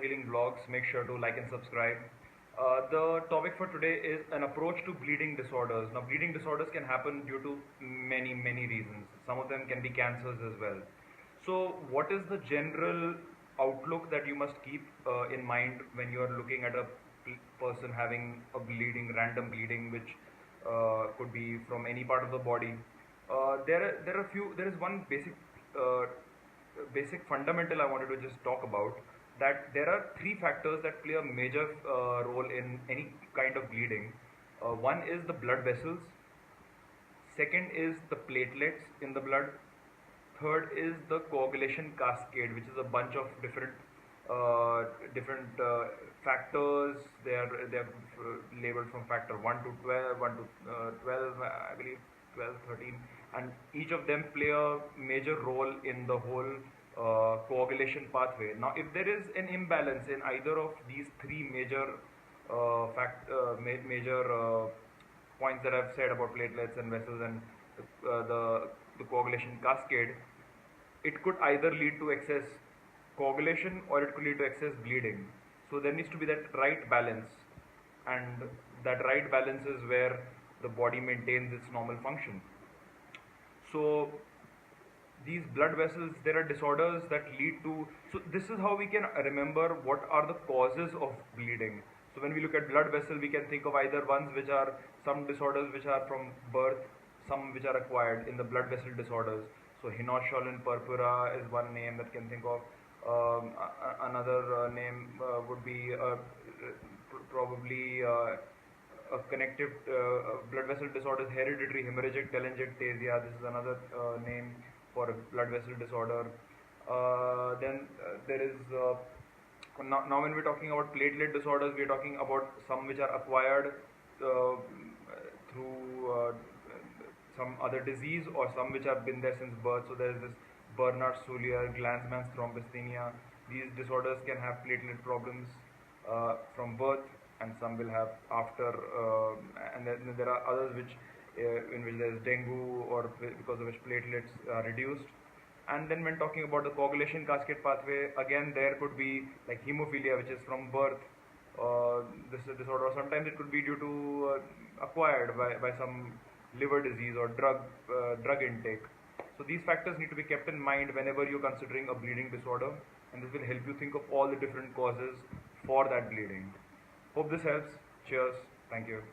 Healing Vlogs. Make sure to like and subscribe. The topic for today is an approach to bleeding disorders. Now, bleeding disorders can happen due to many reasons. Some of them can be cancers as well. So, what is the general outlook that you must keep in mind when you are looking at a person having a bleeding, random bleeding, which could be from any part of the body? There are few. There is one basic fundamental I wanted to just talk about, that there are three factors that play a major role in any kind of bleeding. One is the blood vessels, second is the platelets in the blood, third is the coagulation cascade, which is a bunch of different factors. They are labeled from factor 1 to 12, 1 to 12, I believe 12, 13, and each of them play a major role in the whole coagulation pathway. Now, if there is an imbalance in either of these three major major points that I've said about platelets and vessels and the coagulation cascade, it could either lead to excess coagulation or it could lead to excess bleeding. So there needs to be that right balance, and that right balance is where the body maintains its normal function. So these blood vessels, there are disorders that lead to, so this is how we can remember what are the causes of bleeding. So when we look at blood vessel, we can think of either ones which are some disorders which are from birth, some which are acquired in the blood vessel disorders. So Hinosh-Schönlein purpura is one name that can think of. Another name would be probably a connective blood vessel disorders, hereditary hemorrhagic telangiectasia. This is another name for a blood vessel disorder. Then there is now when we're talking about platelet disorders, we're talking about some which are acquired through some other disease, or some which have been there since birth. So there is this Bernard-Soulier, Glanzmann's thrombasthenia. These disorders can have platelet problems from birth, and some will have after, and then there are others which in which there is dengue, or because of which platelets are reduced. And then when talking about the coagulation cascade pathway, again there could be like hemophilia, which is from birth. This is a disorder. Sometimes it could be due to acquired by some liver disease or drug intake. So these factors need to be kept in mind whenever you're considering a bleeding disorder, and this will help you think of all the different causes for that bleeding. Hope this helps. Cheers. Thank you.